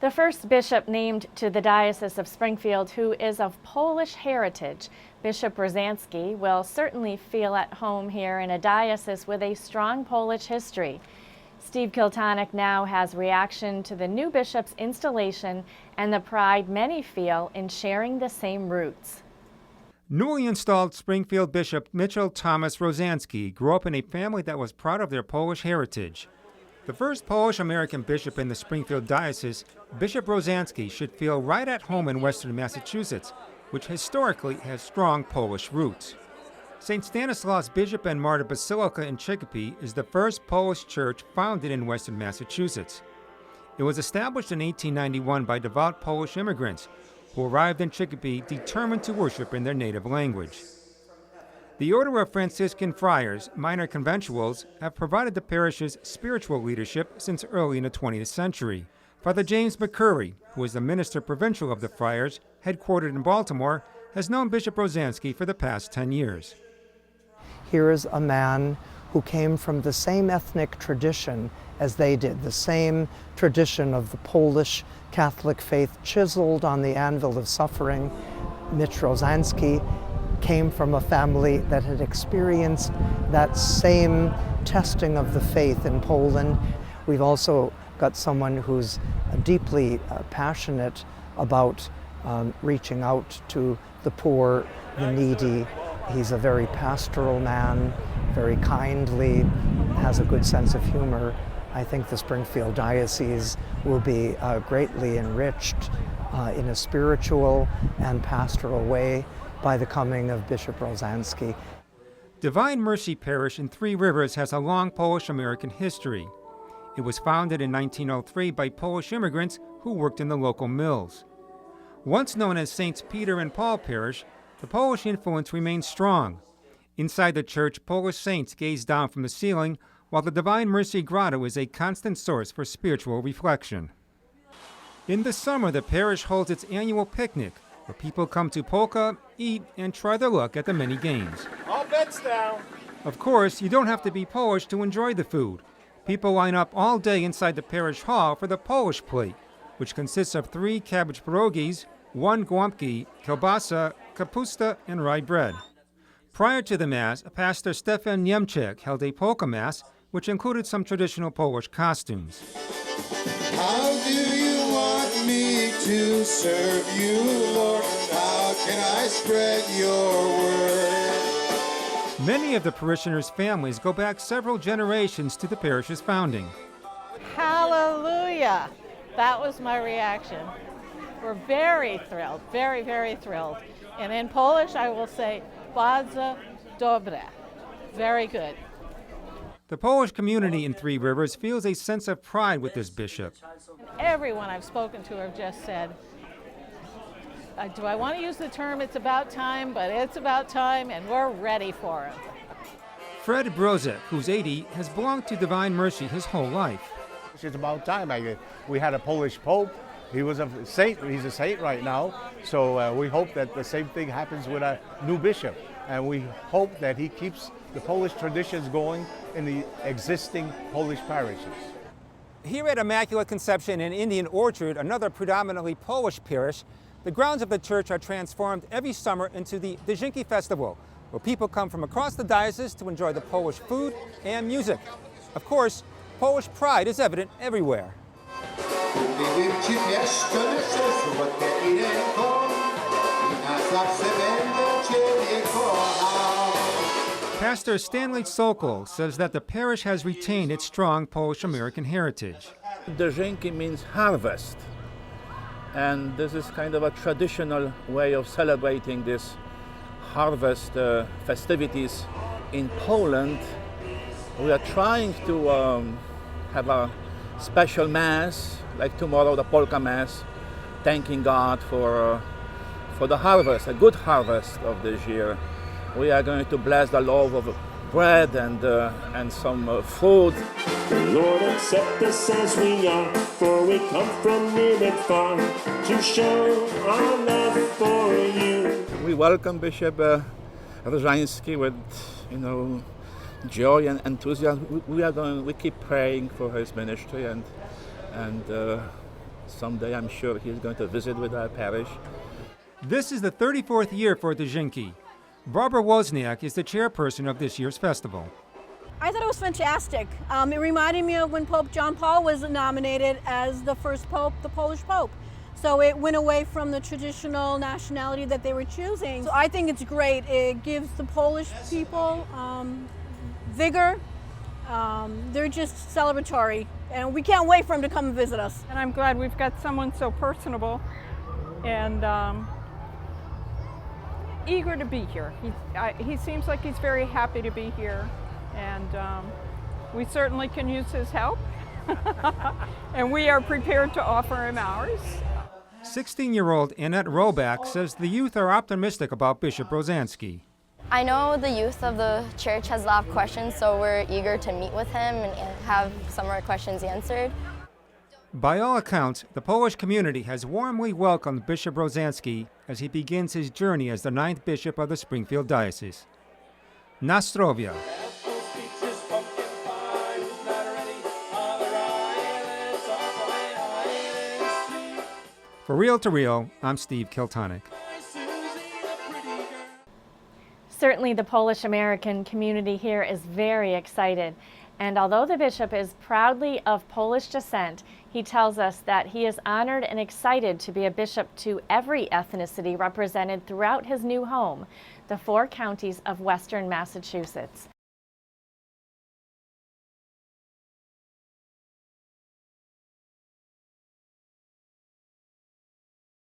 The first bishop named to the Diocese of Springfield, who is of Polish heritage, Bishop Rozansky, will certainly feel at home here in a diocese with a strong Polish history. Steve Kiltonic now has reaction to the new bishop's installation and the pride many feel in sharing the same roots. Newly installed Springfield Bishop Mitchell Thomas Rozansky grew up in a family that was proud of their Polish heritage. The first Polish-American bishop in the Springfield Diocese, Bishop Rozansky should feel right at home in western Massachusetts, which historically has strong Polish roots. St. Stanislaus Bishop and Martyr Basilica in Chicopee is the first Polish church founded in western Massachusetts. It was established in 1891 by devout Polish immigrants who arrived in Chicopee determined to worship in their native language. The Order of Franciscan Friars, minor conventuals, have provided the parish's spiritual leadership since early in the 20th century. Father James McCurry, who is the minister provincial of the Friars, headquartered in Baltimore, has known Bishop Rozansky for the past 10 years. Here is a man who came from the same ethnic tradition as they did, the same tradition of the Polish Catholic faith chiseled on the anvil of suffering. Mitch Rozansky came from a family that had experienced that same testing of the faith in Poland. We've also got someone who's deeply passionate about reaching out to the poor, the needy. He's a very pastoral man, very kindly, has a good sense of humor. I think the Springfield Diocese will be greatly enriched in a spiritual and pastoral way by the coming of Bishop Rozansky. Divine Mercy Parish in Three Rivers has a long Polish-American history. It was founded in 1903 by Polish immigrants who worked in the local mills. Once known as Saints Peter and Paul Parish, the Polish influence remains strong. Inside the church, Polish saints gaze down from the ceiling, while the Divine Mercy Grotto is a constant source for spiritual reflection. In the summer, the parish holds its annual picnic, where people come to polka, eat, and try their luck at the many games. All bets down. Of course, you don't have to be Polish to enjoy the food. People line up all day inside the parish hall for the Polish plate, which consists of 3 cabbage pierogies, 1 gołąbki, kielbasa, kapusta, and rye bread. Prior to the Mass, Pastor Stefan Niemczek held a polka Mass, which included some traditional Polish costumes. How do you want me to serve you, Lord? How can I spread your word? Many of the parishioners' families go back several generations to the parish's founding. Hallelujah! That was my reaction. We're very thrilled, very, very thrilled. And in Polish, I will say, bardzo dobre. Very good. The Polish community in Three Rivers feels a sense of pride with this bishop. Everyone I've spoken to have just said, do I want to use the term, it's about time, but it's about time, and we're ready for it. Fred Brozek, who's 80, has belonged to Divine Mercy his whole life. It's about time. We had a Polish Pope. He was a saint. He's a saint right now. So we hope that the same thing happens with a new bishop. And we hope that he keeps the Polish traditions going in the existing Polish parishes. Here at Immaculate Conception in Indian Orchard, another predominantly Polish parish, the grounds of the church are transformed every summer into the Dożynki Festival, where people come from across the diocese to enjoy the Polish food and music. Of course, Polish pride is evident everywhere. Pastor Stanley Sokol says that the parish has retained its strong Polish-American heritage. Dożynki means harvest, and this is kind of a traditional way of celebrating this harvest festivities. In Poland, we are trying to have a special Mass, like tomorrow, the Polka Mass, thanking God for the harvest, a good harvest of this year. We are going to bless the loaf of bread and some food. Lord, accept us as we are, for we come from near and far to show our love for you. We welcome Bishop Rozansky with, joy and enthusiasm. We keep praying for his ministry, and Someday I'm sure he's going to visit with our parish. This is the 34th year for Dzinki. Barbara Wozniak is the chairperson of this year's festival. I thought it was fantastic. It reminded me of when Pope John Paul was nominated as the first pope, the Polish pope. So it went away from the traditional nationality that they were choosing. So I think it's great. It gives the Polish people vigor. They're just celebratory, and we can't wait for them to come and visit us. And I'm glad we've got someone so personable and eager to be here. He seems like he's very happy to be here, and we certainly can use his help. And we are prepared to offer him ours. 16-year-old Annette Roback says the youth are optimistic about Bishop Rozansky. I know the youth of the church has a lot of questions, so we're eager to meet with him and have some of our questions answered. By all accounts, the Polish community has warmly welcomed Bishop Rozansky as he begins his journey as the 9th Bishop of the Springfield Diocese. Na zdrowie. For Real to Real, I'm Steve Kiltonic. Certainly the Polish-American community here is very excited. And although the bishop is proudly of Polish descent, he tells us that he is honored and excited to be a bishop to every ethnicity represented throughout his new home, the 4 counties of Western Massachusetts.